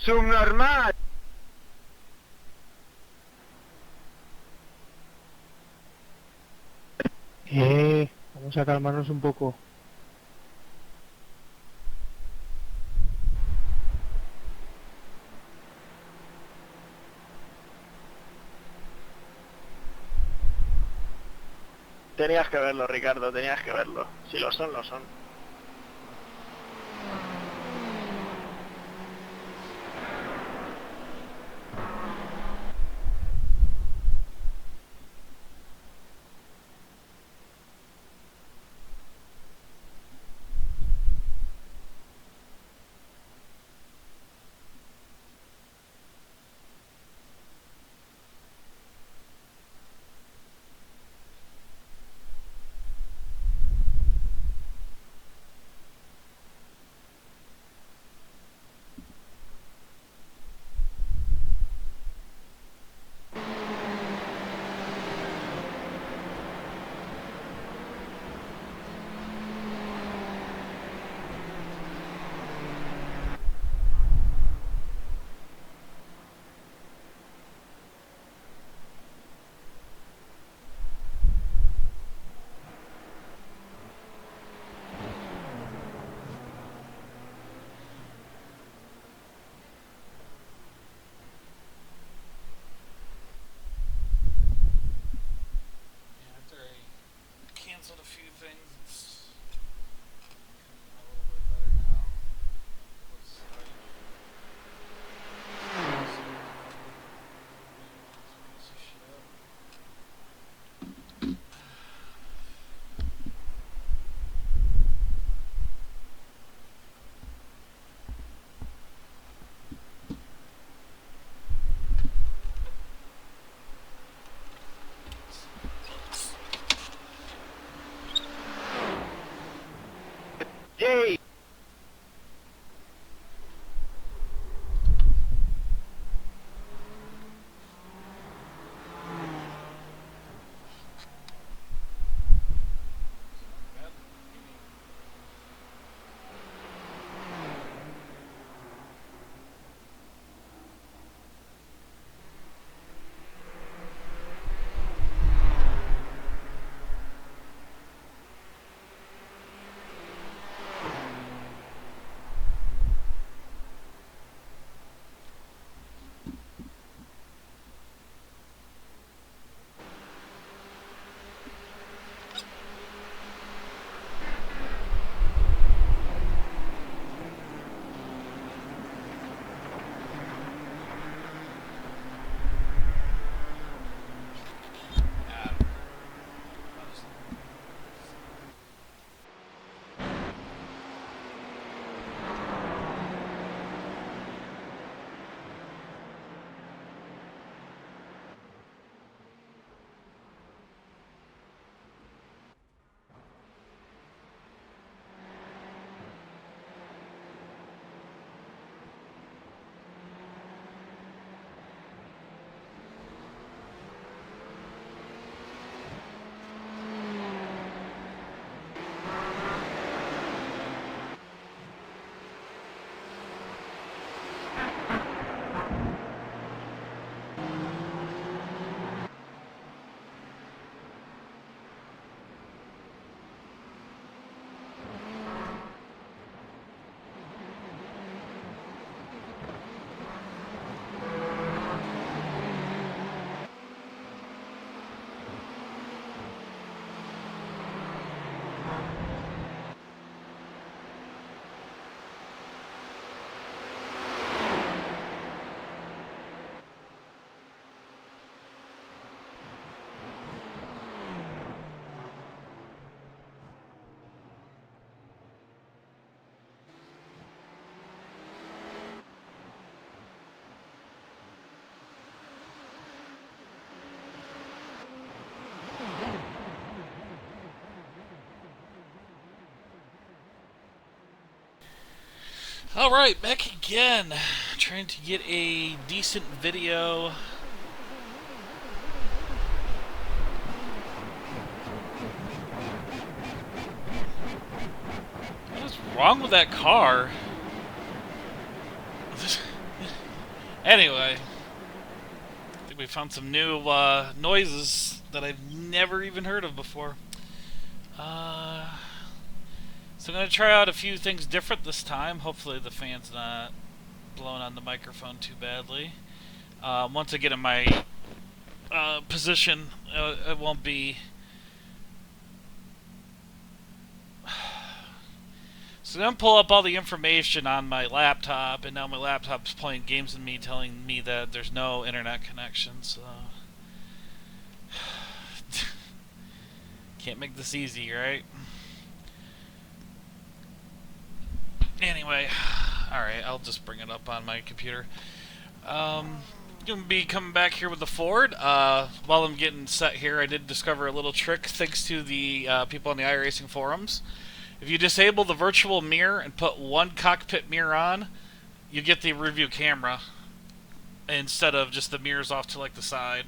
Subnormal. Vamos a calmarnos un poco. Tenías que verlo, Ricardo, tenías que verlo. Si lo son, lo son. Canceled a few things. It's a little bit better now. Looks like. Yay. Alright, back again. Trying to get a decent video. What is wrong with that car? Anyway, I think we found some new noises that I've never even heard of before. So I'm going to try out a few things different this time. Hopefully the fan's not blowing on the microphone too badly. Once I get in my position, it won't be... So then pull up all the information on my laptop, and now my laptop's playing games with me, telling me that there's no internet connection, so... Can't make this easy, right? Anyway, alright, I'll just bring it up on my computer. Gonna be coming back here with the Ford. While I'm getting set here, I did discover a little trick thanks to the people on the iRacing forums. If you disable the virtual mirror and put one cockpit mirror on, you get the review camera instead of just the mirrors off to like the side.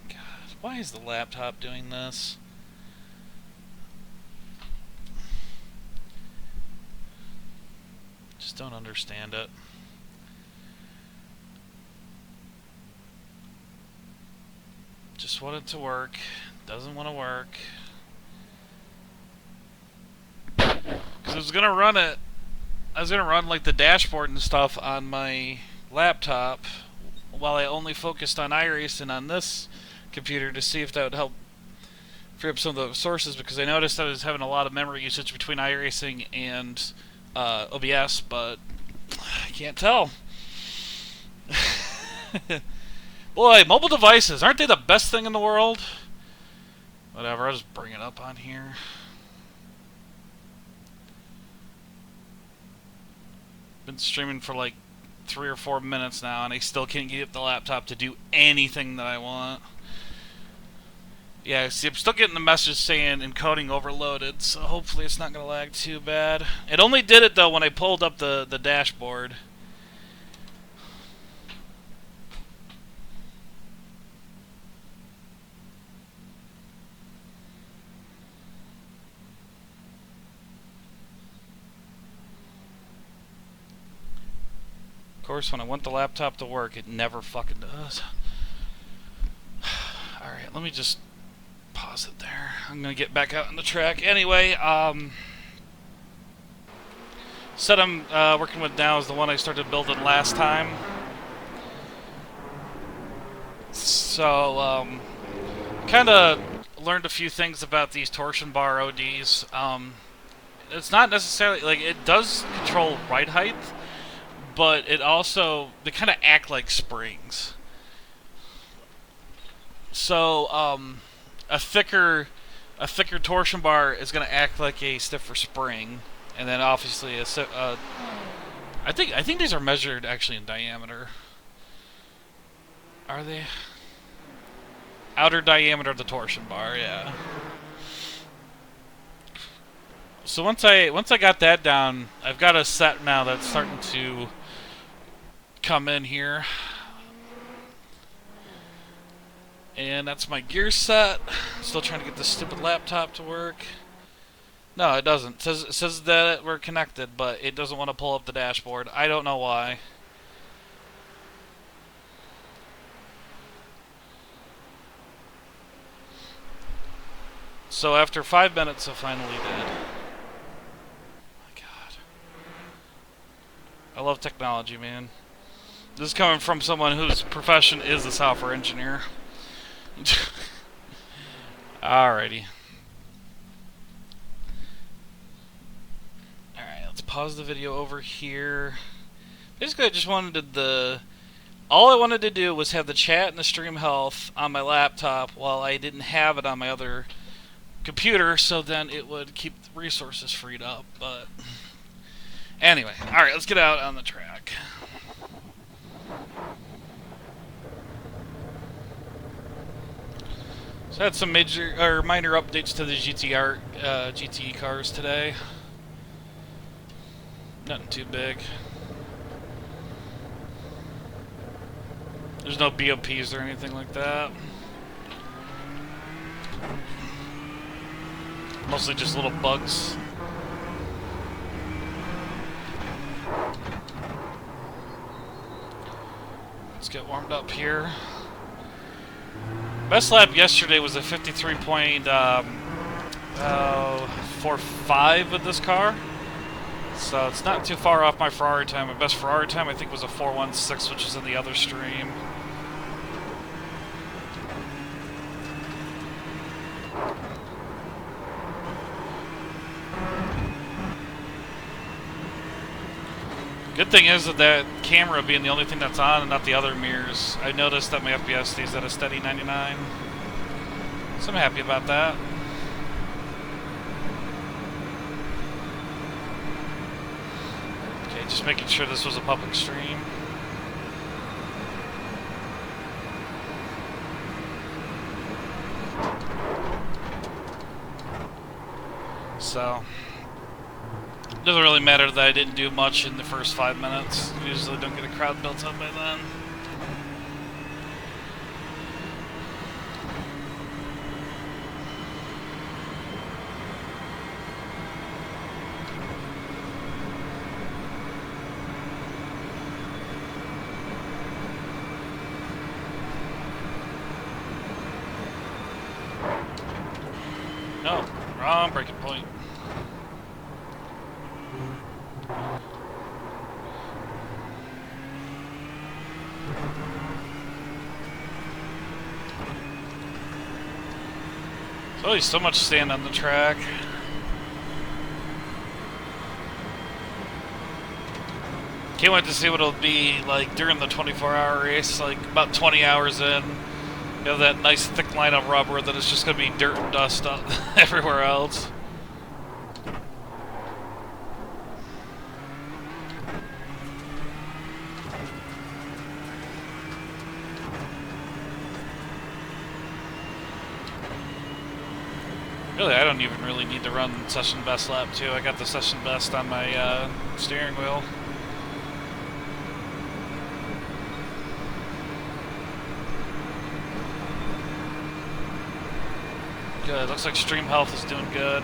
God, why is the laptop doing this? Just don't understand it. Just want it to work. Doesn't want to work. Because I was gonna run it. I was gonna run like the dashboard and stuff on my laptop, while I only focused on iRacing on this computer to see if that would help free up some of the sources. Because I noticed I was having a lot of memory usage between iRacing and OBS, but I can't tell. Boy, mobile devices, aren't they the best thing in the world? Whatever, I'll just bring it up on here. Been streaming for like 3 or 4 minutes now, and I still can't get the laptop to do anything that I want. Yeah, see, I'm still getting the message saying encoding overloaded, so hopefully it's not going to lag too bad. It only did it, though, when I pulled up the dashboard. Of course, when I want the laptop to work, it never fucking does. Alright, let me just pause it there. I'm gonna get back out on the track. Anyway, set I'm working with now is the one I started building last time. So, kinda learned a few things about these torsion bar ODs. It's not necessarily, like, it does control ride height, but it also, they kind of act like springs. So, a thicker torsion bar is going to act like a stiffer spring, and then obviously I think these are measured actually in diameter. Are they? Outer diameter of the torsion bar, yeah. So once I got that down, I've got a set now that's starting to come in here. And that's my gear set. Still trying to get this stupid laptop to work. No, it doesn't. It says that we're connected, but it doesn't want to pull up the dashboard. I don't know why. So after 5 minutes, it finally did. My God. I love technology, man. This is coming from someone whose profession is a software engineer. Alrighty. Alright, let's pause the video over here. Basically, I just wanted all I wanted to do was have the chat and the stream health on my laptop while I didn't have it on my other computer, so then it would keep the resources freed up. But anyway, alright, let's get out on the track. So I had some minor updates to the GT cars today. Nothing too big. There's no BOPs or anything like that. Mostly just little bugs. Let's get warmed up here. Best lap yesterday was a 53.45 with this car. So it's not too far off my Ferrari time. My best Ferrari time I think was a 4:16, which is in the other stream. Good thing is that camera being the only thing that's on and not the other mirrors. I noticed that my FPS stays at a steady 99. So I'm happy about that. Okay, just making sure this was a public stream. So doesn't really matter that I didn't do much in the first 5 minutes. Usually don't get a crowd built up by then. No, wrong breaking point. There's always so much sand on the track. Can't wait to see what it'll be like during the 24-hour race, like about 20 hours in. You have that nice thick line of rubber that is just going to be dirt and dust everywhere else. Really, I don't even really need to run session best lap 2. I got the session best on my steering wheel. Good. Looks like stream health is doing good.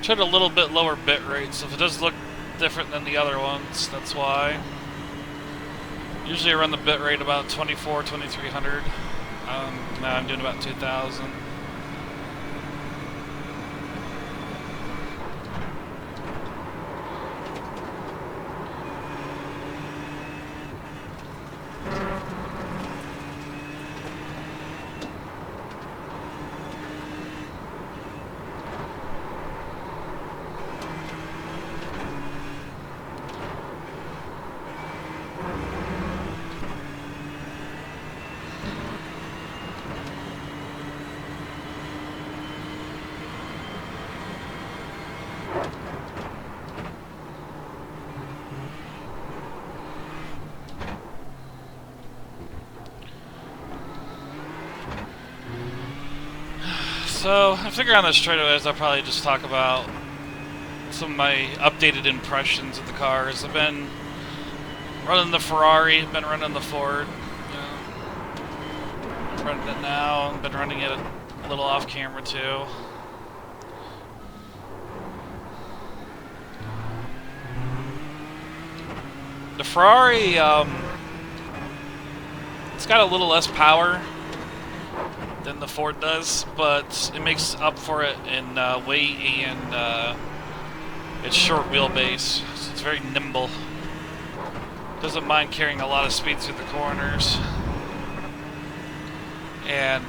Tried a little bit lower bit rate, so if it does look different than the other ones, that's why. Usually I run the bit rate about 2300. Now I'm doing about 2000. So, I figure on the straightaways I'll probably just talk about some of my updated impressions of the cars. I've been running the Ferrari, been running the Ford, running it now, been running it a little off camera too. The Ferrari, it's got a little less power than the Ford does, but it makes up for it in weight and its short wheelbase. So it's very nimble. Doesn't mind carrying a lot of speed through the corners. And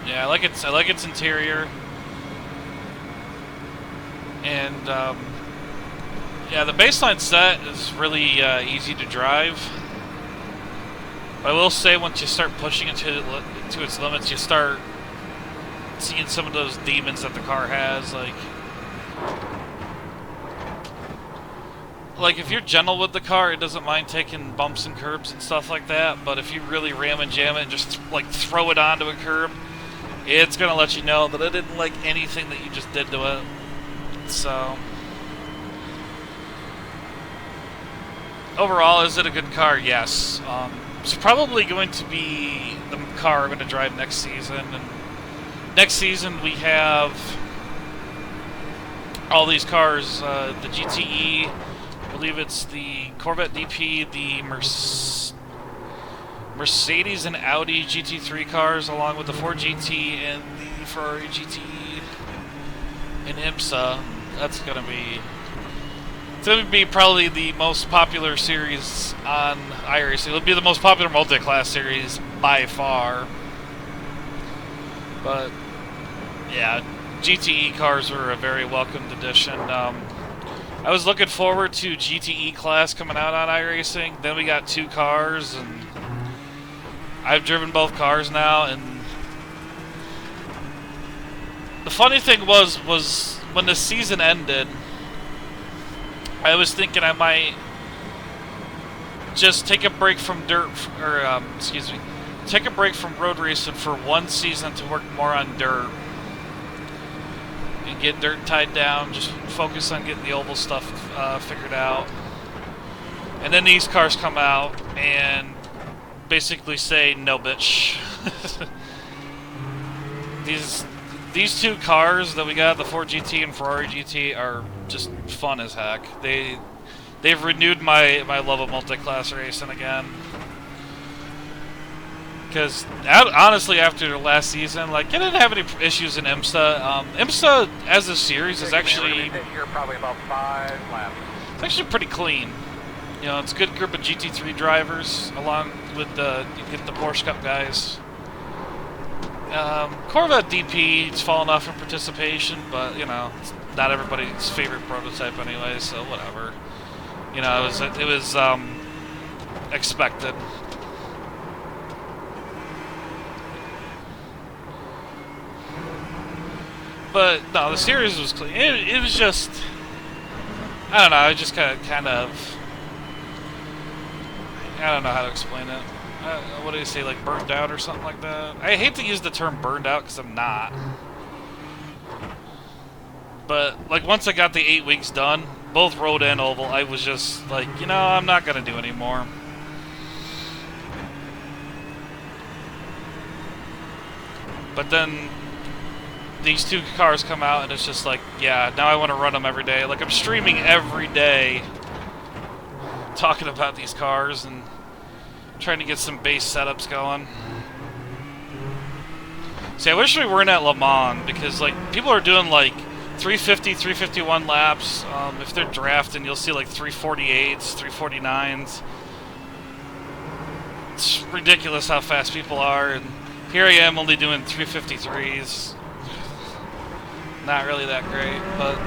yeah, I like its interior. And yeah, the baseline set is really easy to drive. I will say, once you start pushing it to its limits, you start seeing some of those demons that the car has. Like if you're gentle with the car, it doesn't mind taking bumps and curbs and stuff like that. But if you really ram and jam it and just like throw it onto a curb, it's gonna let you know that it didn't like anything that you just did to it. So overall, is it a good car? Yes. It's probably going to be the car I'm going to drive next season. And next season we have all these cars, the GTE, I believe it's the Corvette DP, the Mercedes and Audi GT3 cars, along with the Ford GT and the Ferrari GTE and IMSA. That's going to be... It's going to be probably the most popular series on iRacing. It'll be the most popular multi-class series by far. But, yeah, GTE cars are a very welcomed addition. I was looking forward to GTE class coming out on iRacing. Then we got 2 cars, and I've driven both cars now. And the funny thing was when the season ended, I was thinking I might just take a break from take a break from road racing for 1 season to work more on dirt and get dirt tied down, just focus on getting the oval stuff figured out. And then these cars come out and basically say, no bitch. These 2 cars that we got, the Ford GT and Ferrari GT, are just fun as heck. They've renewed my love of multi-class racing again. Because honestly, after last season, like, I didn't have any issues in IMSA. IMSA as a series is actually probably about 5 laps. it's actually pretty clean. You know, it's a good group of GT3 drivers, along with you get the Porsche Cup guys. Corvette DP, it's fallen off in participation, but, you know, it's not everybody's favorite prototype anyway, so whatever. You know, it was expected. But, no, the series was clean. It was just, I don't know, I just kind of, I don't know how to explain it. What do you say, like burned out or something like that? I hate to use the term burned out because I'm not. But, like, once I got the 8 weeks done, both road and oval, I was just like, you know, I'm not going to do anymore. But then these 2 cars come out and it's just like, yeah, now I want to run them every day. Like, I'm streaming every day talking about these cars and trying to get some base setups going. See, I wish we weren't at Le Mans, because, like, people are doing, like, 350, 351 laps. If they're drafting, you'll see, like, 348s, 349s. It's ridiculous how fast people are, and here I am only doing 353s. Not really that great, but,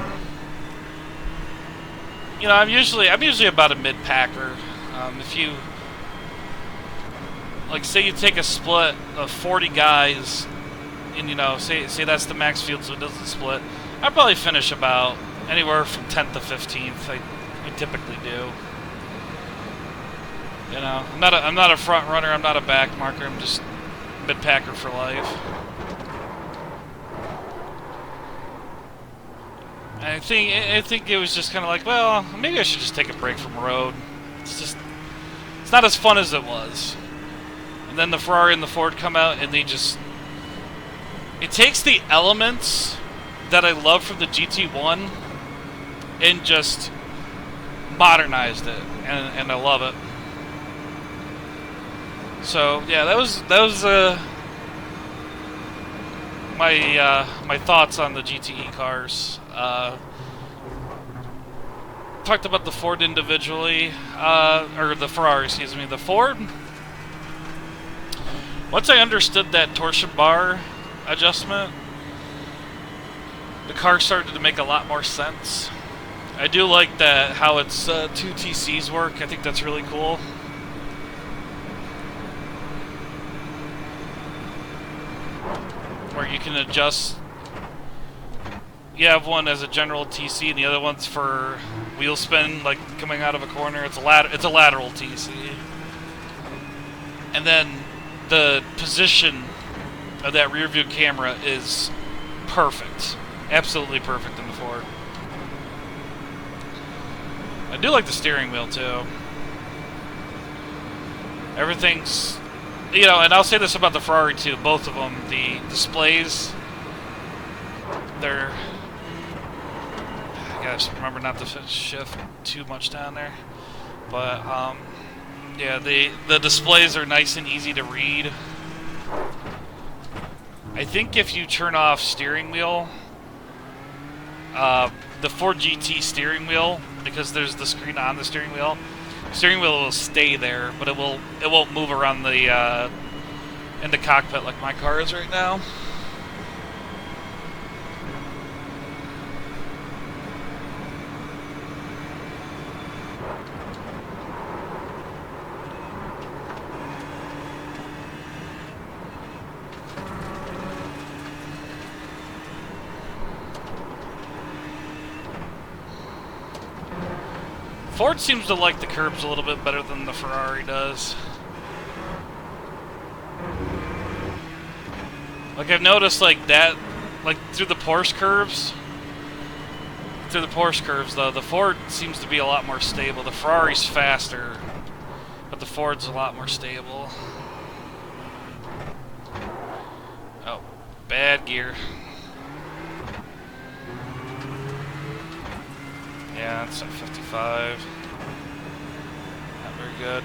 you know, I'm usually about a mid-packer. If you, like, say you take a split of 40 guys, and, you know, say that's the max field, so it doesn't split, I'd probably finish about anywhere from 10th to 15th. I typically do. You know, I'm not a front runner, I'm not a back marker, I'm just mid-packer for life. I think it was just kind of like, well, maybe I should just take a break from road. It's not as fun as it was. And then the Ferrari and the Ford come out, and it takes the elements that I love from the GT1 and just modernized it, and I love it. So yeah, that was my thoughts on the GTE cars. Talked about the Ford individually, or the Ferrari, excuse me. The Ford, once I understood that torsion bar adjustment, the car started to make a lot more sense. I do like that, how its 2 TCs work. I think that's really cool. Where you can adjust. You have one as a general TC, and the other one's for wheel spin, like coming out of a corner. It's a lateral TC. And then the position of that rear view camera is perfect. Absolutely perfect in the Ford. I do like the steering wheel too. Everything's, you know, and I'll say this about the Ferrari too, both of them, the displays, they're, I gotta remember not to shift too much down there, but yeah, the displays are nice and easy to read. I think if you turn off steering wheel, the Ford GT steering wheel, because there's the screen on the steering wheel will stay there, but it won't move around the in the cockpit like my car is right now. Ford seems to like the curbs a little bit better than the Ferrari does. Like, I've noticed, like, that, like, through the Porsche curves, though, the Ford seems to be a lot more stable. The Ferrari's faster, but the Ford's a lot more stable. Oh, bad gear. Yeah, that's at 55. Not very good.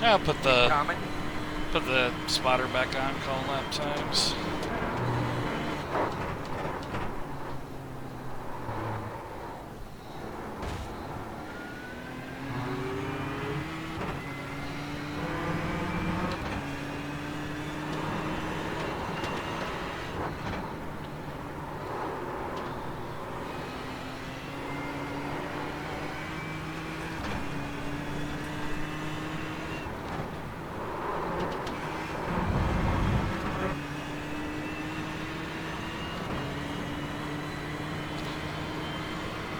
I'll put the spotter back on, calling lap times.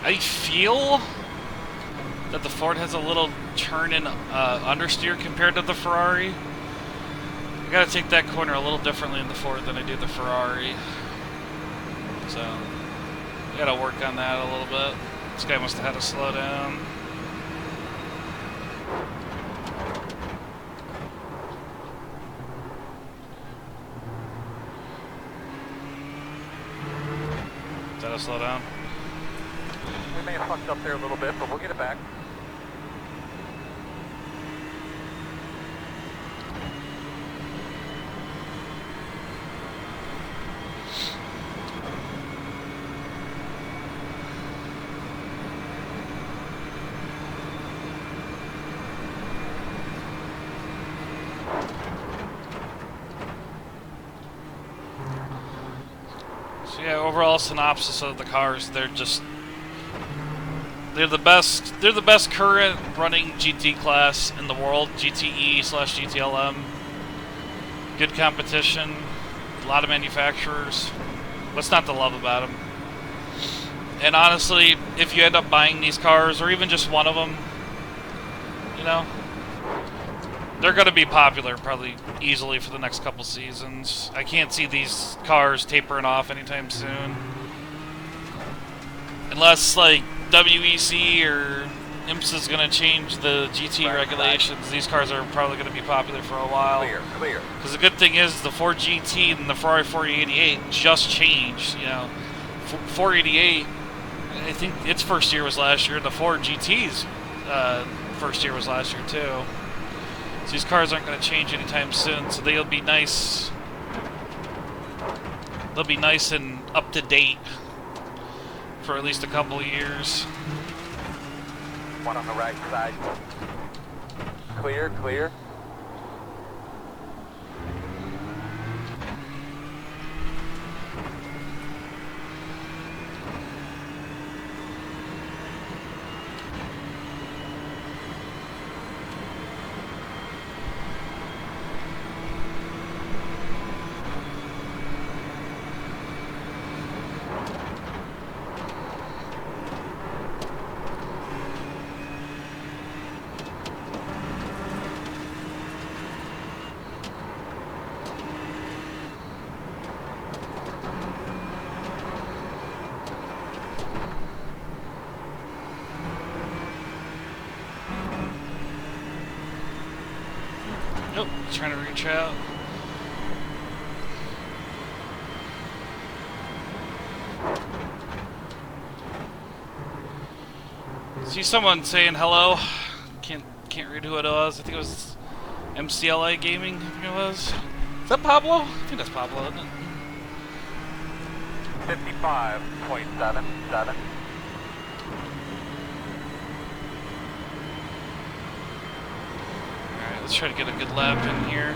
I feel that the Ford has a little turn in understeer compared to the Ferrari. I gotta take that corner a little differently in the Ford than I do the Ferrari. So, I gotta work on that a little bit. This guy must have had to slow down. Is that a slow down? We may have fucked up there a little bit, but we'll get it back. So yeah, overall synopsis of the cars, they're the best current running GT class in the world, GTE/GTLM. Good competition, a lot of manufacturers. What's not to love about them? And honestly, if you end up buying these cars, or even just one of them, you know, they're going to be popular probably easily for the next couple seasons. I can't see these cars tapering off anytime soon. Unless, like, WEC or IMSA is going to change the GT regulations. These cars are probably going to be popular for a while. Clear. Because the good thing is the Ford GT and the Ferrari 488 just changed. You know, 488, I think its first year was last year. The Ford GT's first year was last year too. So these cars aren't going to change anytime soon. So they'll be nice. They'll be nice and up to date for at least a couple of years. One on the right side. Clear. Oh, trying to reach out. See someone saying hello. Can't read who it was. I think it was MCLA Gaming. I think it was. Is that Pablo? I think that's Pablo, isn't it? 55.77. Alright, let's try to get a good lap in here.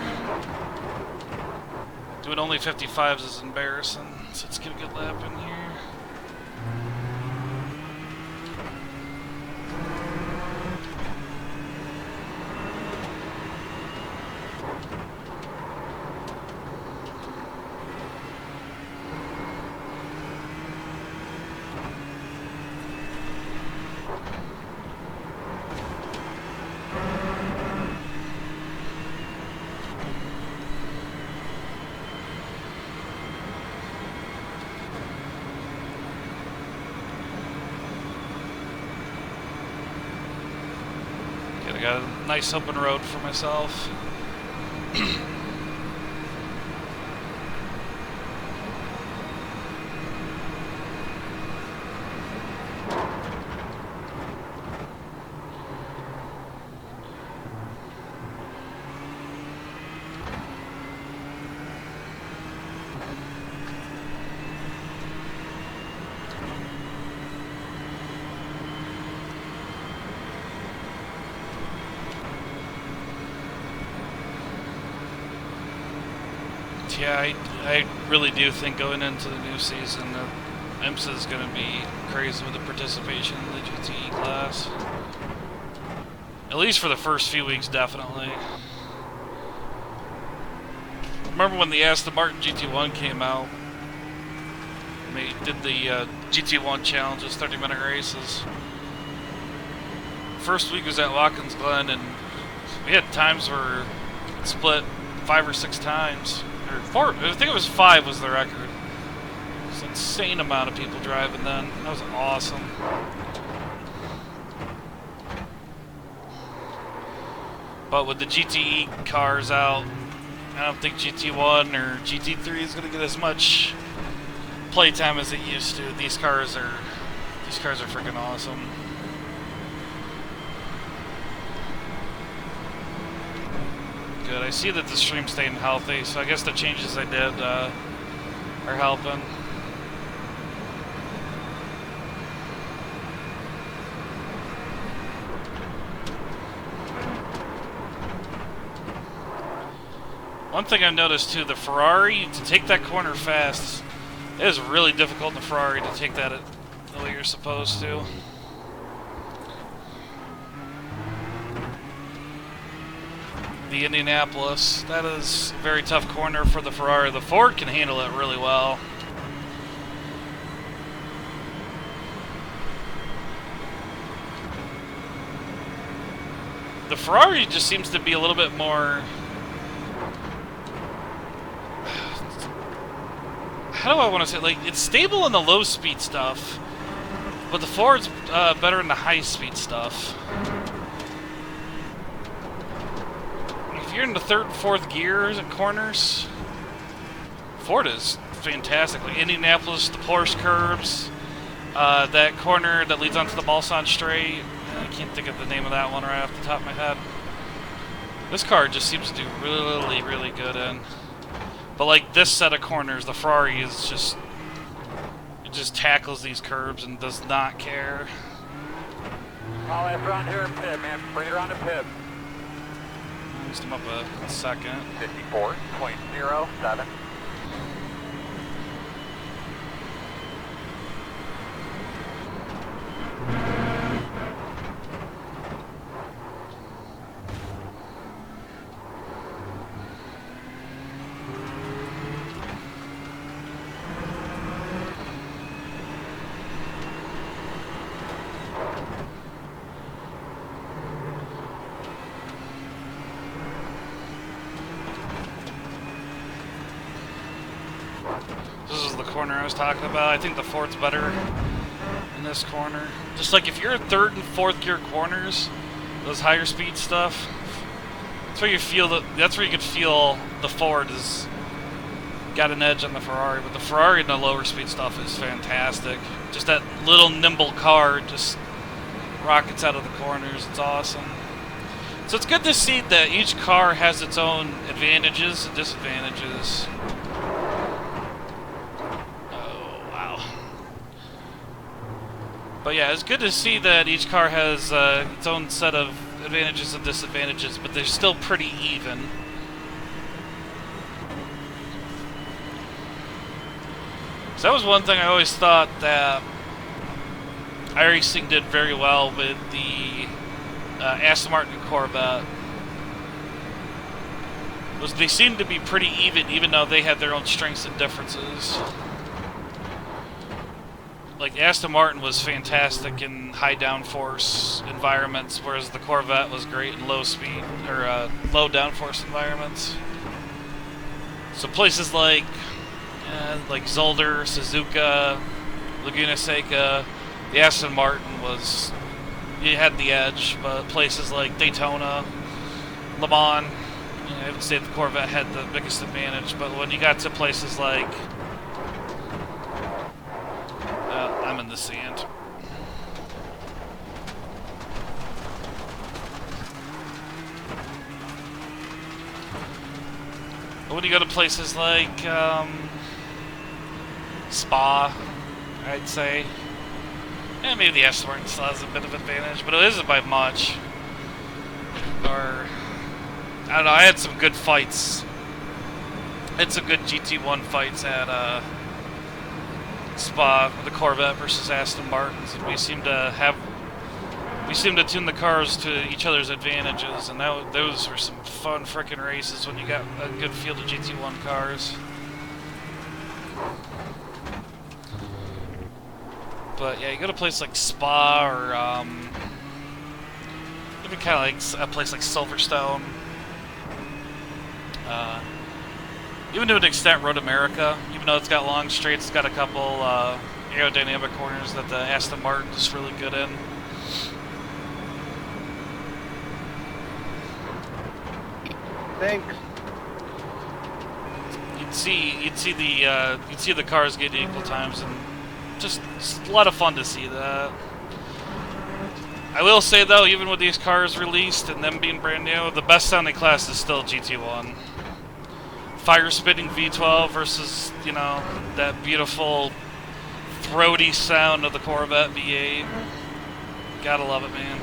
Doing only 55s is embarrassing, so let's get a good lap in here. I got a nice open road for myself. Yeah, I really do think going into the new season that IMSA is going to be crazy with the participation in the GTE class. At least for the first few weeks, definitely. Remember when the Aston Martin GT1 came out, and they did the GT1 challenges, 30-minute races. First week was at Watkins Glen, and we had times where it split 5 or 6 times. Or 4, I think it was 5 was the record. It's an insane amount of people driving then. That was awesome. But with the GTE cars out, I don't think GT1 or GT3 is going to get as much playtime as it used to. These cars are freaking awesome. Good. I see that the stream's staying healthy, so I guess the changes I did are helping. One thing I've noticed too, the Ferrari, to take that corner fast, it is really difficult in the Ferrari to take that the way you're supposed to. The Indianapolis, that is a very tough corner for the Ferrari. The Ford can handle it really well. The Ferrari just seems to be a little bit more... How do I want to say? Like, it's stable in the low speed stuff, but the Ford's better in the high speed stuff. If you're in the 3rd and 4th gears and corners, Ford is fantastic. Like Indianapolis, the Porsche curbs, that corner that leads onto the Mulsanne straight. I can't think of the name of that one right off the top of my head. This car just seems to do really, really good in. But like this set of corners, the Ferrari is just... It just tackles these curbs and does not care. All that around here in pit, man. Bring it around to pit. Boost him up a second. 54.07. This is the corner I was talking about. I think the Ford's better in this corner. Just like if you're in 3rd and 4th gear corners, those higher speed stuff, That's where you feel that's where you could feel the Ford has got an edge on the Ferrari, but the Ferrari in the lower speed stuff is fantastic. Just that little nimble car just rockets out of the corners. It's awesome. So it's good to see that each car has its own advantages and disadvantages. Oh, wow. But yeah, it's good to see that each car has its own set of advantages and disadvantages, but they're still pretty even. So that was one thing I always thought that iRacing did very well with the Aston Martin and Corvette. Was they seemed to be pretty even though they had their own strengths and differences. Like, Aston Martin was fantastic in high downforce environments, whereas the Corvette was great in low speed, or low downforce environments. So places like Zolder, Suzuka, Laguna Seca, the Aston Martin was, you had the edge, but places like Daytona, Le Mans, I would say the Corvette had the biggest advantage, but when you got to places like, I'm in the sand. But when you go to places like Spa, I'd say, maybe the Aston Martin still has a bit of advantage, but it isn't by much. Or, I don't know, I had some good fights. I had some good GT1 fights at Spa with the Corvette versus Aston Martins, and we seem to tune the cars to each other's advantages, and those were some fun frickin' races when you got a good field of GT1 cars. But yeah, you go to a place like Spa, or even kind of like a place like Silverstone. Even to an extent, Road America, even though it's got long straights, it's got a couple aerodynamic corners that the Aston Martin is really good in. Thanks. You'd see the cars get equal times, and just a lot of fun to see that. I will say though, even with these cars released and them being brand new, the best sounding class is still GT1. Fire spitting V12 versus, you know, that beautiful throaty sound of the Corvette V8. Gotta love it, man.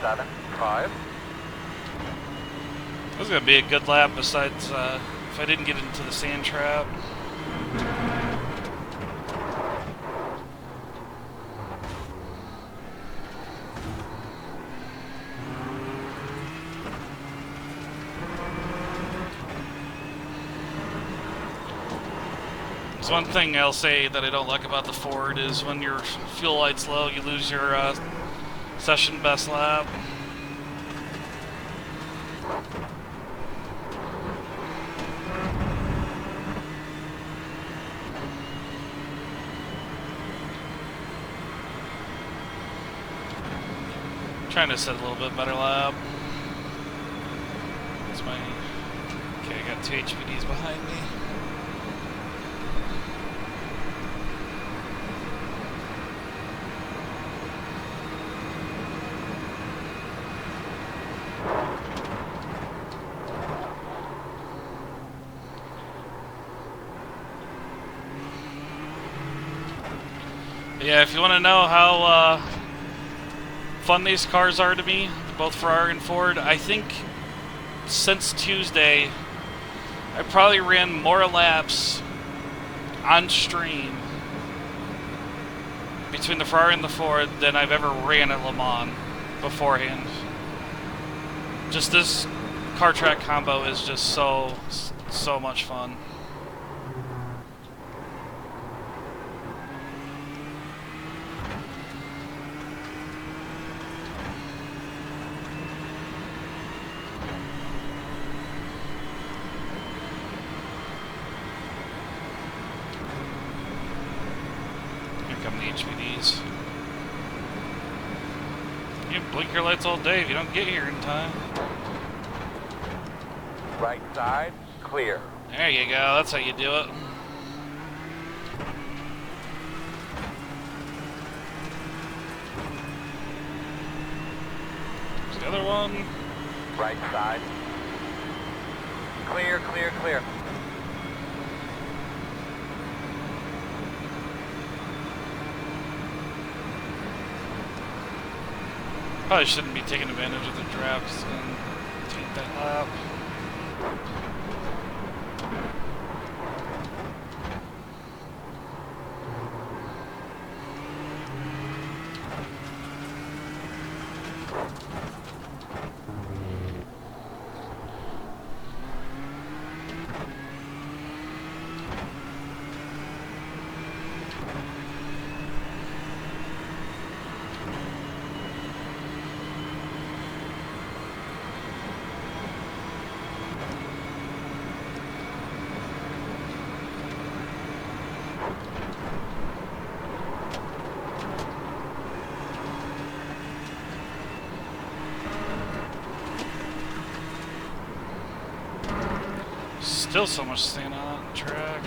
.75. This is going to be a good lap besides if I didn't get into the sand trap. There's one thing I'll say that I don't like about the Ford is when your fuel light's low, you lose your session best lap. Trying to set a little bit better lap. That's my... Okay, I got 2 HPDs behind me. Yeah, if you want to know how fun these cars are to me, both Ferrari and Ford, I think since Tuesday, I probably ran more laps on stream between the Ferrari and the Ford than I've ever ran at Le Mans beforehand. Just this car track combo is just so much fun. HPDs. You can blink your lights all day if you don't get here in time. Right side, clear. There you go, that's how you do it. There's the other one. Right side. Clear, clear, clear. Probably shouldn't be taking advantage of the drafts and take that lap. Still so much staying on that track.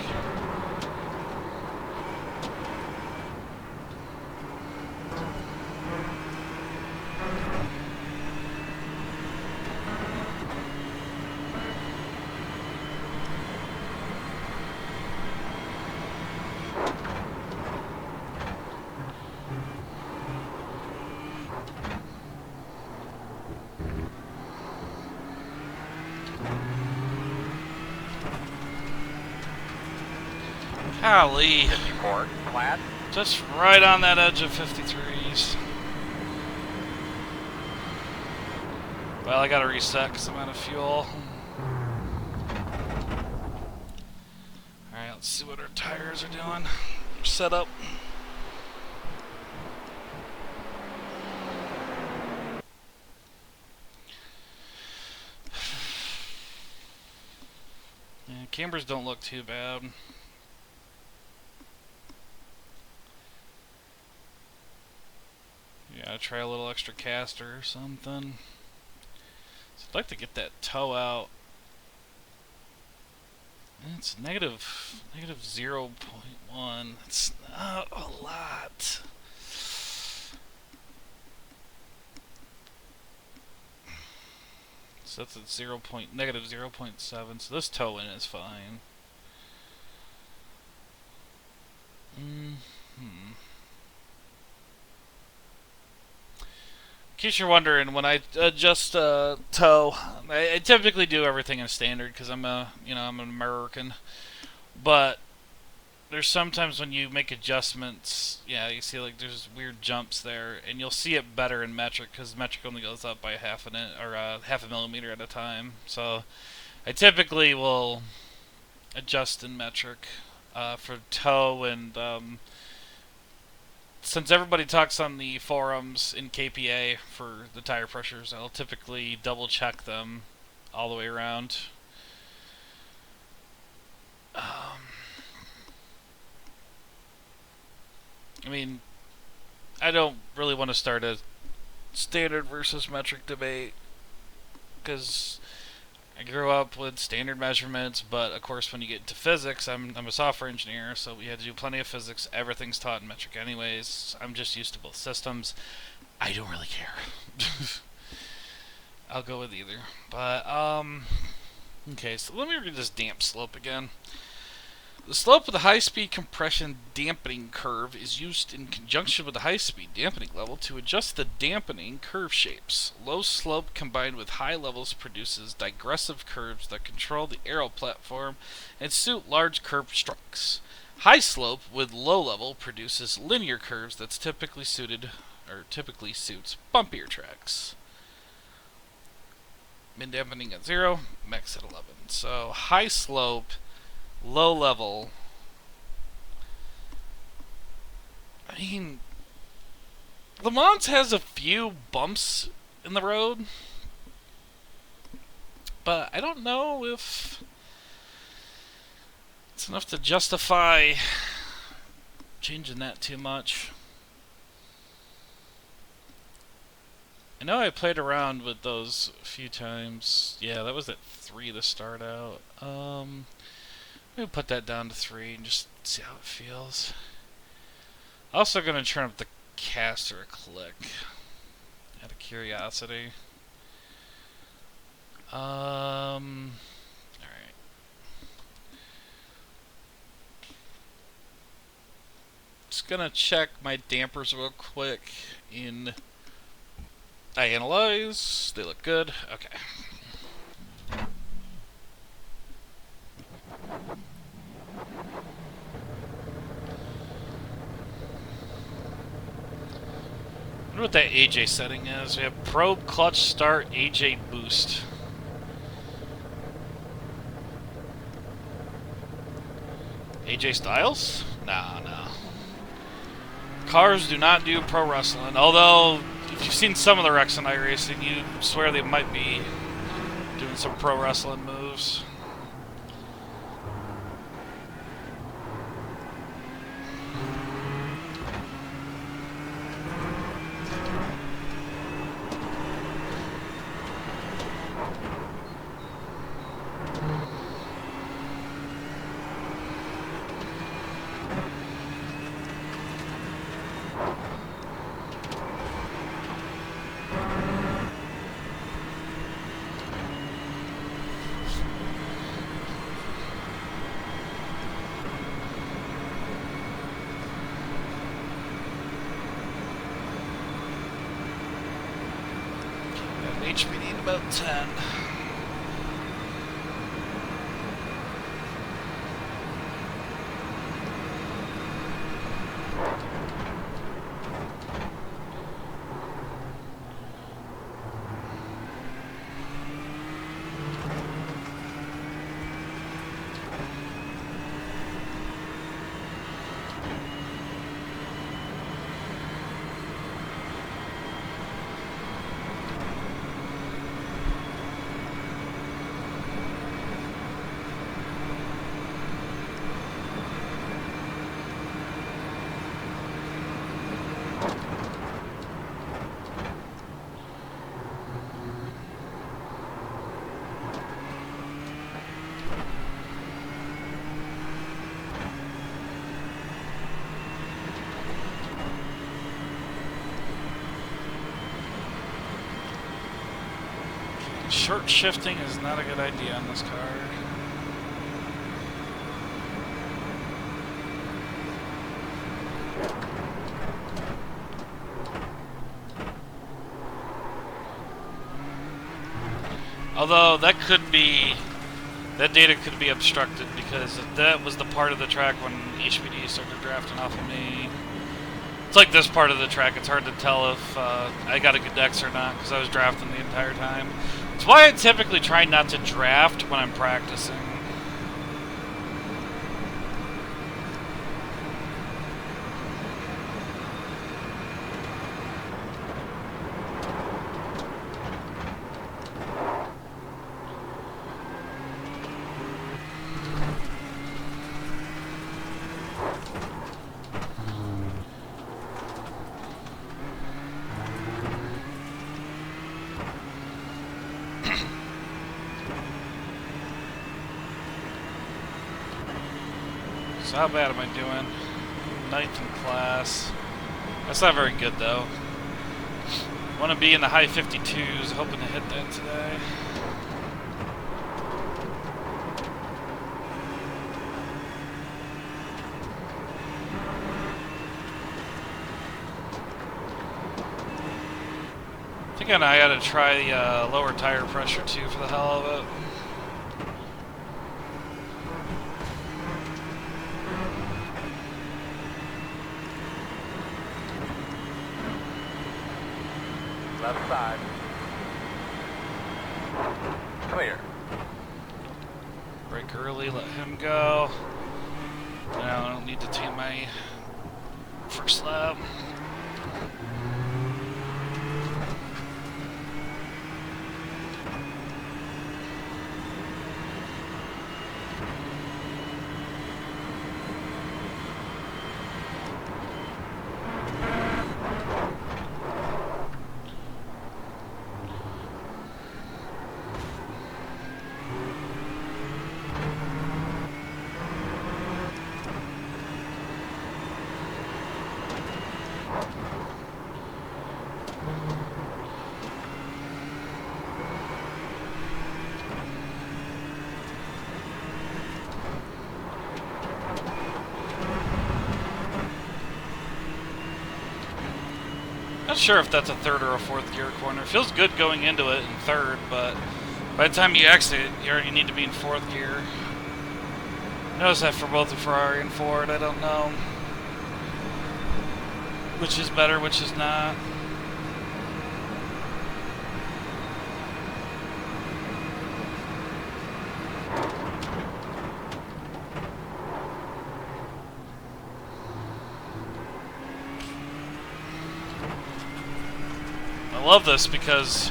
Golly. 54, flat. Just right on that edge of 53s. Well, I gotta reset because I'm out of fuel. Alright, let's see what our tires are doing. Set up. Yeah, cambers don't look too bad. Yeah, try a little extra caster or something. So I'd like to get that toe out. It's negative 0.1. It's not a lot. So that's at negative 0.7. So this toe in is fine. In case you're wondering, when I adjust toe, I typically do everything in standard because I'm I'm an American. But there's sometimes when you make adjustments, yeah, you see like there's weird jumps there, and you'll see it better in metric because metric only goes up by half a millimeter at a time. So I typically will adjust in metric for toe and. Since everybody talks on the forums in KPA for the tire pressures, I'll typically double check them all the way around. I mean, I don't really want to start a standard versus metric debate because I grew up with standard measurements, but of course when you get into physics, I'm a software engineer, so we had to do plenty of physics. Everything's taught in metric anyways. I'm just used to both systems. I don't really care. I'll go with either. But, okay, so let me read this damp slope again. The slope of the high-speed compression dampening curve is used in conjunction with the high-speed dampening level to adjust the dampening curve shapes. Low slope combined with high levels produces digressive curves that control the aero platform and suit large curved strokes. High slope with low level produces linear curves that's typically suits bumpier tracks. Min dampening at 0, max at 11. So high slope, low level. I mean, Le Mans has a few bumps in the road, but I don't know if it's enough to justify changing that too much. I know I played around with those a few times. Yeah, that was at 3 to start out. Maybe put that down to 3 and just see how it feels. Also gonna turn up the caster a click out of curiosity. Alright. Just gonna check my dampers real quick in I analyze. They look good. Okay. I wonder what that AJ setting is. We have probe, clutch, start, AJ boost. AJ Styles? Nah, no. Cars do not do pro wrestling. Although, if you've seen some of the wrecks in iRacing, you swear they might be doing some pro wrestling moves. HP need about 10. Short shifting is not a good idea on this car. Although that data could be obstructed because that was the part of the track when HPD started drafting off of me. It's like this part of the track, it's hard to tell if I got a good Dex or not because I was drafting the entire time. It's why I typically try not to draft when I'm practicing. So how bad am I doing? 9th in class. That's not very good though. Want to be in the high 52s, hoping to hit that today. I think I gotta try the lower tire pressure too for the hell of it. Left side. Clear. Brake early, let him go. Now I don't need to take my first lap. Not sure if that's a third or a fourth gear corner. It feels good going into it in third, but by the time you exit, you already need to be in fourth gear. I noticed that for both the Ferrari and Ford. I don't know which is better, which is not. I love this because,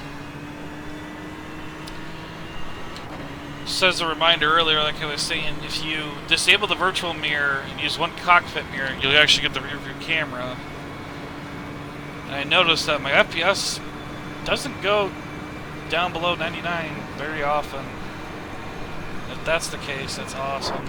just as a reminder earlier, like I was saying, if you disable the virtual mirror and use one cockpit mirror, you'll actually get the rear view camera. And I noticed that my FPS doesn't go down below 99 very often. If that's the case, that's awesome.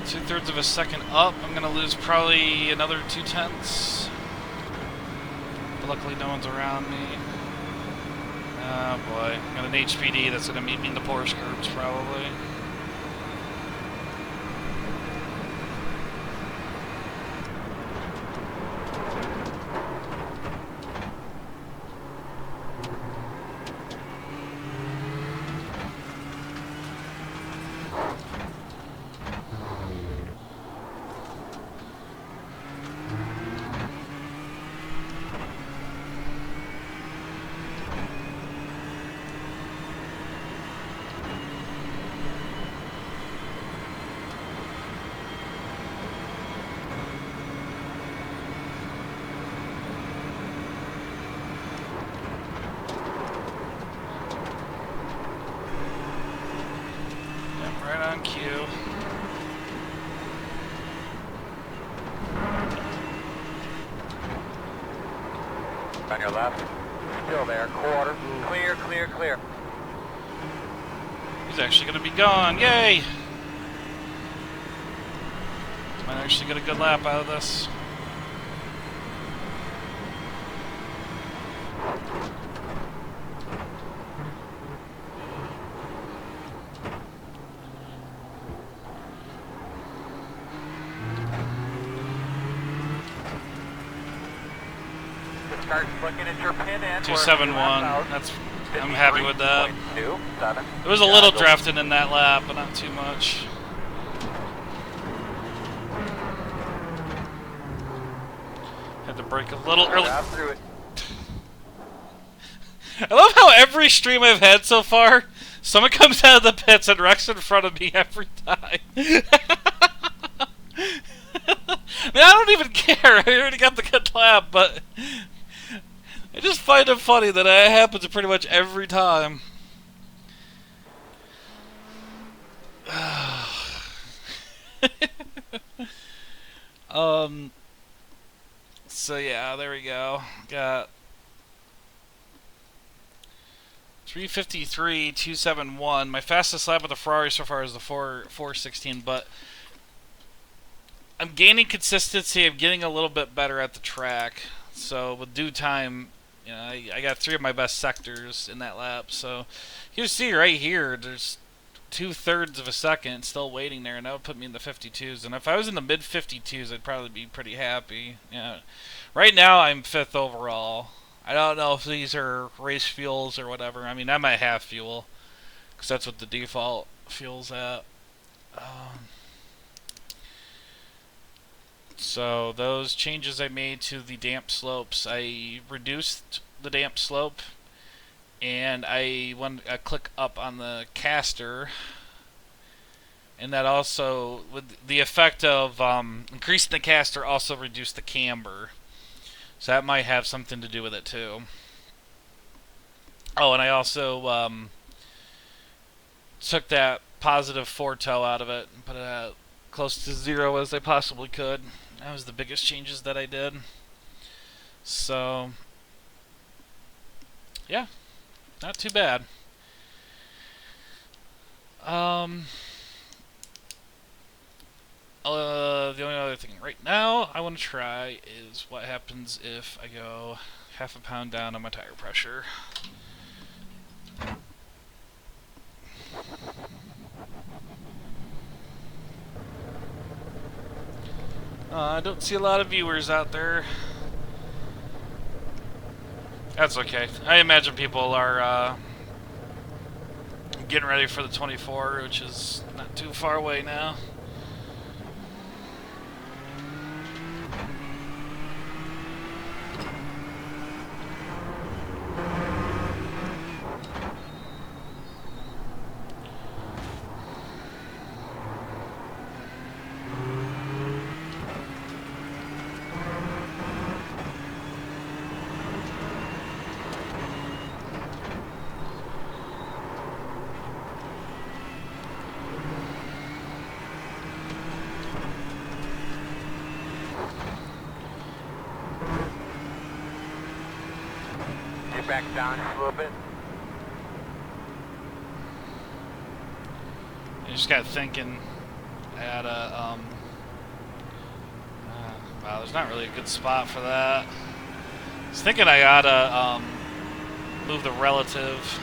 Two-thirds of a second up. I'm going to lose probably another 0.2. But luckily no one's around me. Oh boy. Got an HPD that's going to meet me in the Porsche curbs probably. Cue. On your left. Still there. Quarter. Clear, clear, clear. He's actually going to be gone. Yay! Might actually get a good lap out of this. Start looking at your pin end. 271. That's. I'm happy with that. There was a little drafting in that lap, but not too much. Had to brake a little early. Through it. I love how every stream I've had so far, someone comes out of the pits and wrecks in front of me every time. I mean, I don't even care. I already got the good lap, but I just find it funny that it happens pretty much every time. So yeah, there we go. Got 353, 271. My fastest lap with the Ferrari so far is the 416, but I'm gaining consistency. I'm getting a little bit better at the track. So with due time, you know, I got 3 of my best sectors in that lap. So you see right here, there's 2/3 of a second still waiting there, and that would put me in the 52s. And if I was in the mid 52s, I'd probably be pretty happy. Yeah. Right now, I'm 5th overall. I don't know if these are race fuels or whatever. I mean, I might have fuel, because that's what the default fuel's at. So those changes I made to the damp slopes, I reduced the damp slope, and I went a click up on the caster, and that also, with the effect of increasing the caster, also reduced the camber. So that might have something to do with it too. Oh, and I also took that positive 4 toe out of it and put it at close to 0 as I possibly could. That was the biggest changes that I did. So, yeah, not too bad. The only other thing right now I want to try is what happens if I go half a pound down on my tire pressure. I don't see a lot of viewers out there. That's okay. I imagine people are getting ready for the 24, which is not too far away now. Get back down just a little bit. I just got thinking I had a wow, there's not really a good spot for that. I was thinking I oughta move the relative,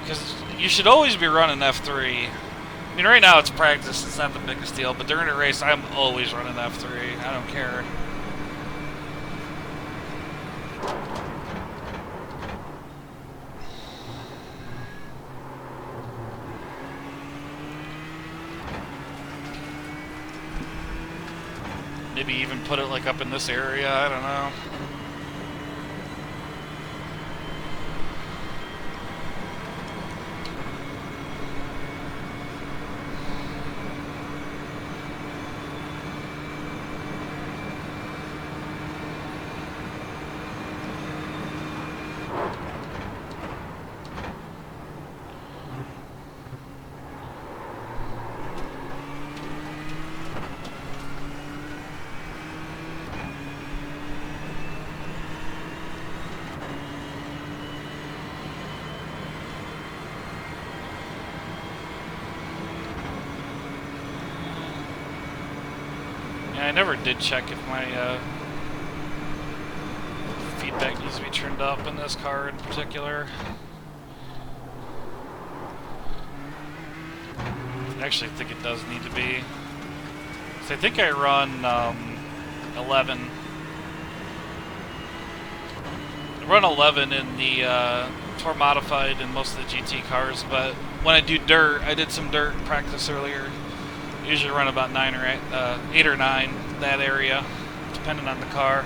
because you should always be running F3. I mean, right now it's practice, it's not the biggest deal, but during a race I'm always running F3. I don't care. Maybe even put it like up in this area, I don't know. I never did check if my feedback needs to be turned up in this car in particular. I actually think it does need to be. So I think I run 11. I run 11 in the Tour Modified and most of the GT cars, but when I do dirt, I did some dirt practice earlier. Usually run about 9 or 8 or 9, that area, depending on the car.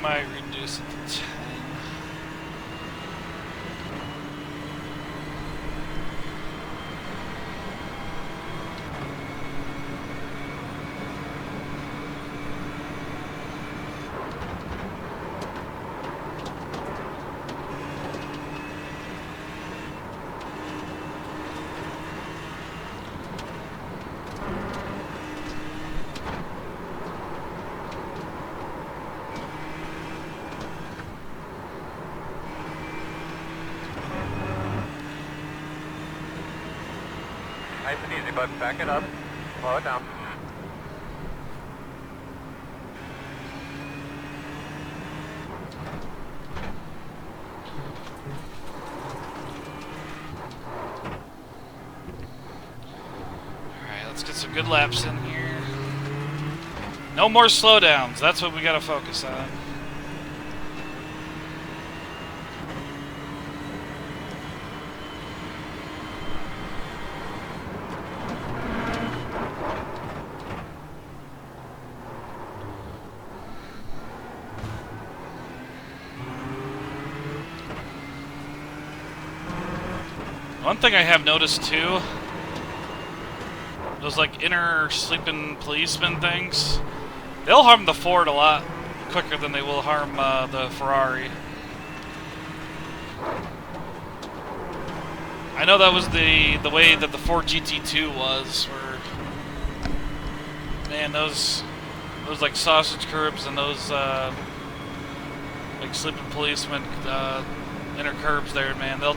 Might reduce it to 10. Nice and easy, bud. Back it up. Slow it down. Alright, let's get some good laps in here. No more slowdowns. That's what we gotta focus on. One thing I have noticed too, those like inner sleeping policeman things, they'll harm the Ford a lot quicker than they will harm the Ferrari. I know that was the way that the Ford GT2 was, where, man, those like sausage curbs and those like sleeping policemen inner curbs there, man, they'll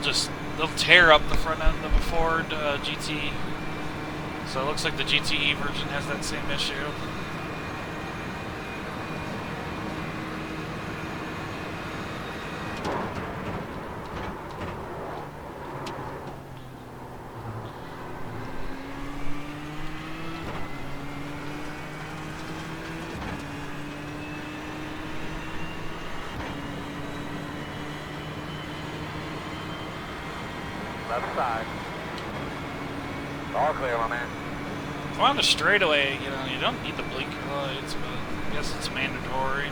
tear up the front end of a Ford GT. So it looks like the GTE version has that same issue. Left side. All clear, my man. Well, on the straightaway, you know, you don't need the blinker lights, but I guess it's mandatory.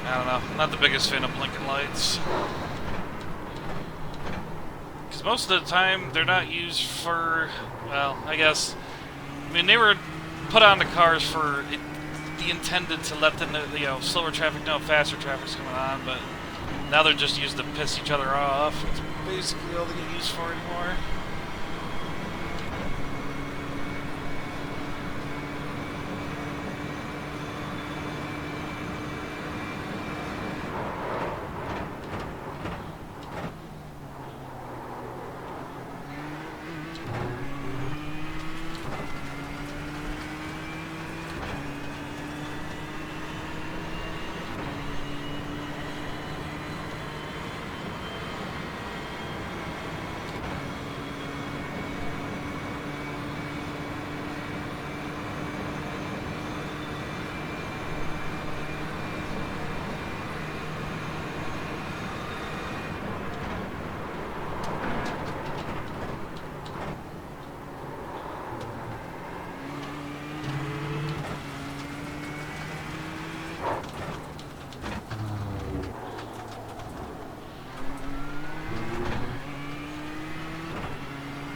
I don't know. I'm not the biggest fan of blinking lights. Because most of the time, they're not used for, well, I guess, I mean, they were put on the cars for the intended to let the, you know, slower traffic know faster traffic's coming on, but now they're just used to piss each other off. It's basically all they get used for anymore.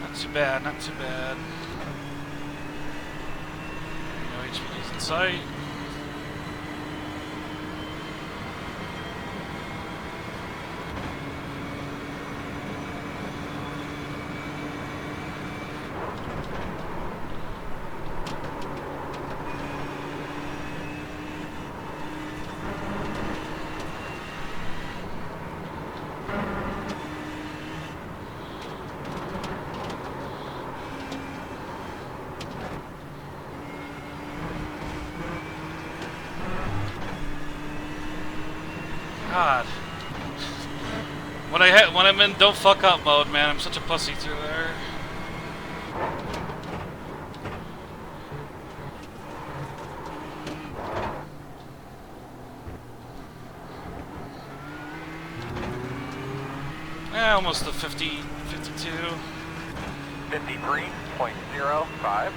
Not too bad, not too bad. No HPDs in sight. God. When I'm in don't fuck up mode, man, I'm such a pussy through there. Yeah, almost to 50, 52. 53.05.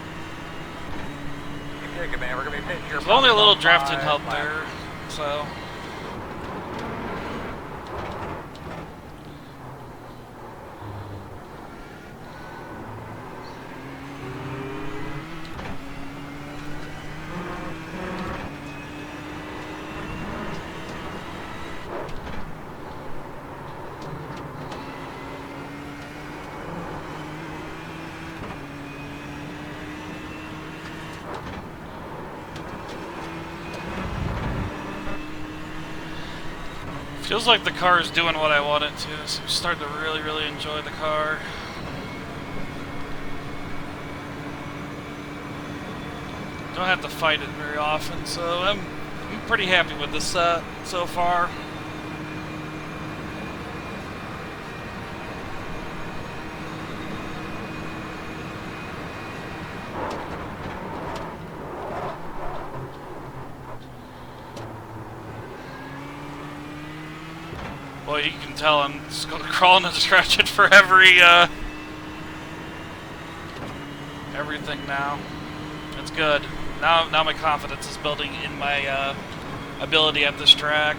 Keep taking, man. We're gonna be pitching your. There's only a little drafting help there, so. Feels like the car is doing what I want it to, so I'm starting to really, really enjoy the car. Don't have to fight it very often, so I'm pretty happy with this set so far. Well, you can tell I'm just crawling and scratching for everything now. That's good. Now my confidence is building in my ability at this track.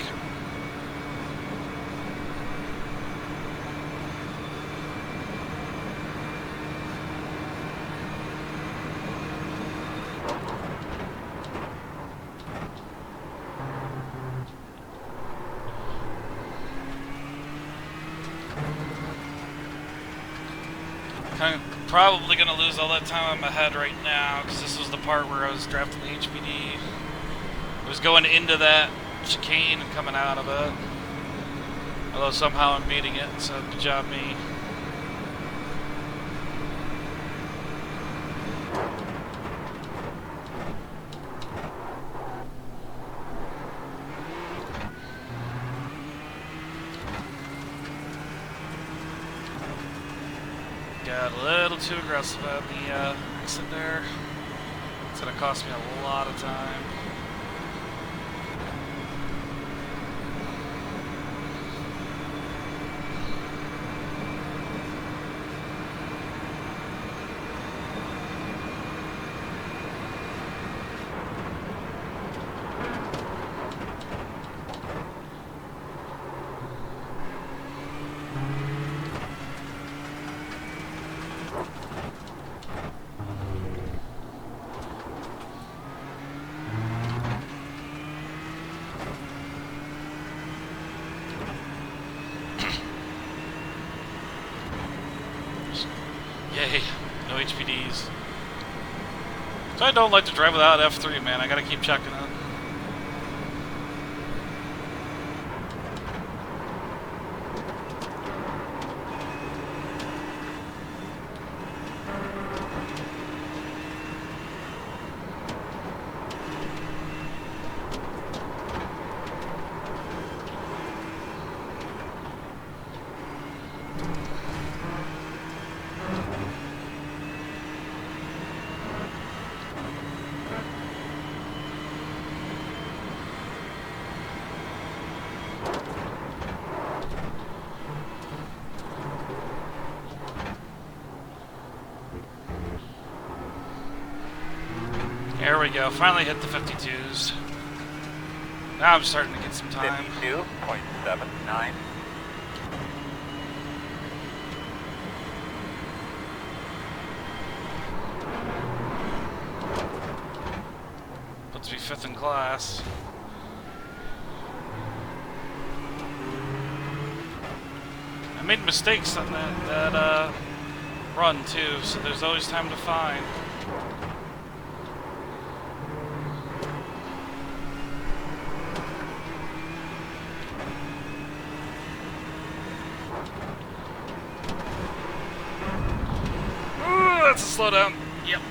Probably gonna lose all that time on my head right now, because this was the part where I was drafting the HPD. I was going into that chicane and coming out of it. Although somehow I'm beating it, so good job me. Got a little too aggressive on the exit there. It's gonna cost me a lot of time. Yay, no HPDs. So I don't like to drive without F3, man. I gotta keep checking it. There we go, finally hit the 52s. Now I'm starting to get some time. 52.79. Puts me 5th in class. I made mistakes on that run too, so there's always time to find. That's a slowdown. Yep.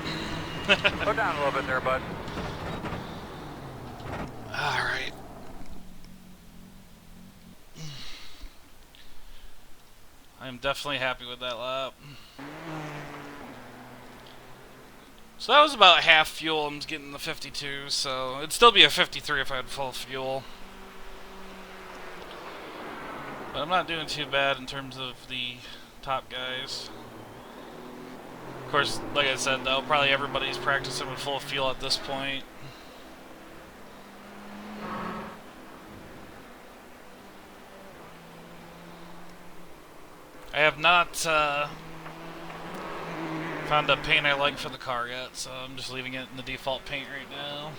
Slow down a little bit there, bud. Alright. I'm definitely happy with that lap. So that was about half fuel. I'm getting the 52, so it'd still be a 53 if I had full fuel. But I'm not doing too bad in terms of the top guys. Of course, like I said though, probably everybody's practicing with full fuel at this point. I have not found a paint I like for the car yet, so I'm just leaving it in the default paint right now.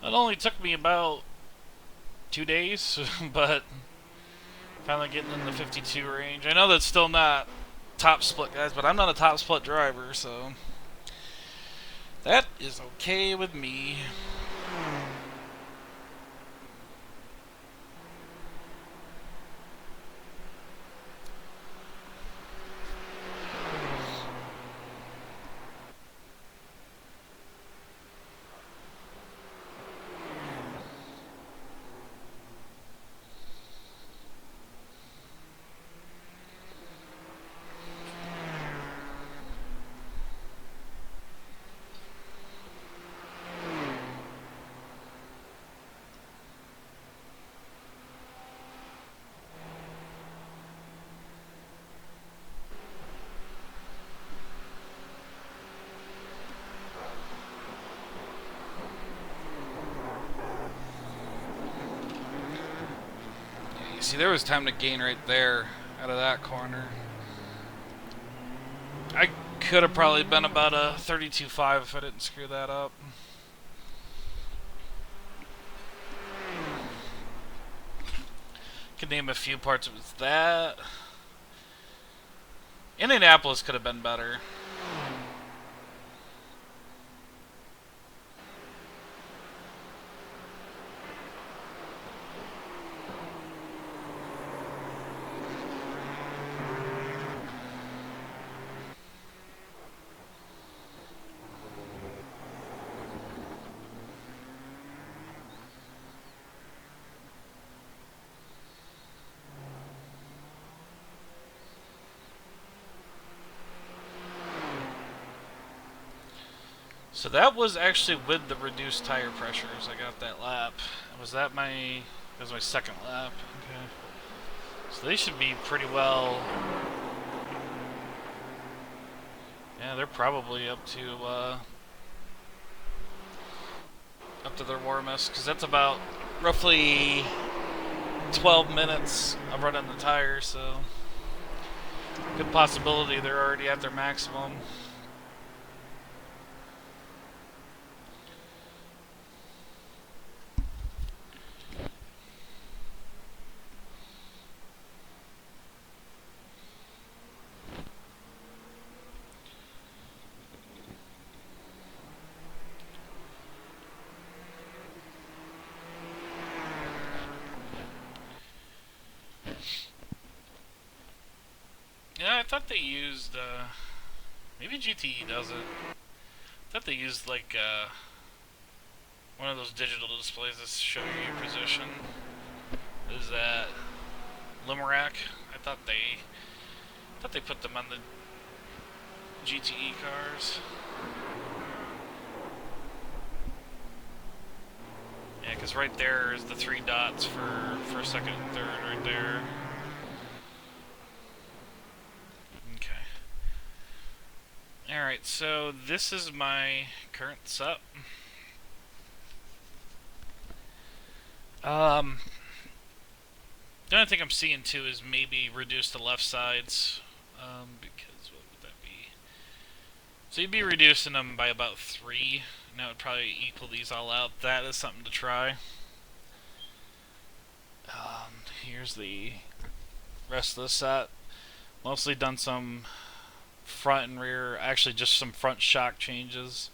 It only took me about 2 days, but finally getting in the 52 range. I know that's still not top split, guys, but I'm not a top split driver, so that is okay with me. See, there was time to gain right there out of that corner. I could have probably been about a 32.5 if I didn't screw that up. Could name a few parts. It was that. Indianapolis could have been better. So that was actually with the reduced tire pressures. I got that lap. Was that my... That was my second lap. Okay. So they should be pretty well... Yeah, they're probably up to their warmest, because that's about roughly 12 minutes of running the tires, so good possibility they're already at their maximum. Yeah, I thought they used, maybe GTE does it. I thought they used, like, one of those digital displays that show you your position. Is that Limerack? I thought they put them on the GTE cars. Yeah, because right there is the 3 dots for first, second, and third right there. Alright, so this is my current setup. The only thing I'm seeing too is maybe reduce the left sides, because what would that be? So you'd be reducing them by about 3, and that would probably equal these all out. That is something to try. Here's the rest of the set. Mostly done some front and rear, actually just some front shock changes.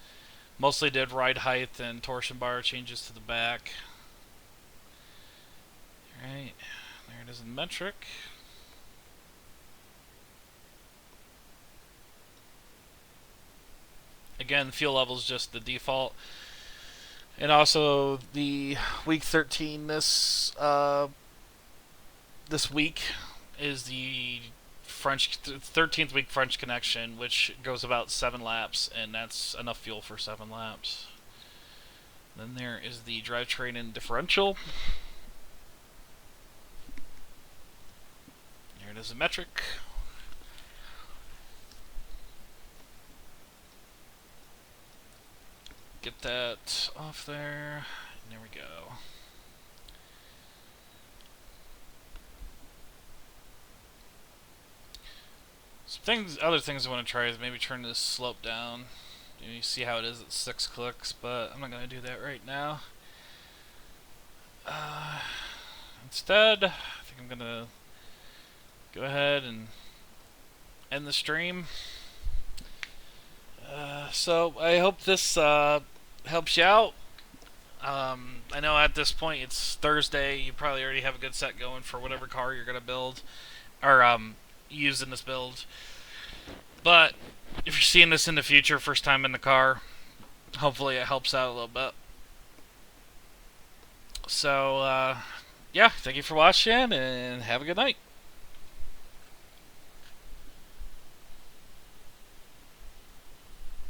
Mostly did ride height and torsion bar changes to the back. Alright, there it is in metric. Again, fuel level is just the default. And also the week 13 this week is the French 13th week French connection, which goes about 7 laps, and that's enough fuel for 7 laps. Then there is the drivetrain and differential. There it is in metric. Get that off there. And there we go. Other things I want to try is maybe turn this slope down. You see how it is at 6 clicks, but I'm not going to do that right now. Instead, I think I'm going to go ahead and end the stream. So I hope this helps you out. I know at this point it's Thursday. You probably already have a good set going for whatever car you're going to build, or use in this build. But if you're seeing this in the future, first time in the car, hopefully it helps out a little bit. So, yeah, thank you for watching, and have a good night.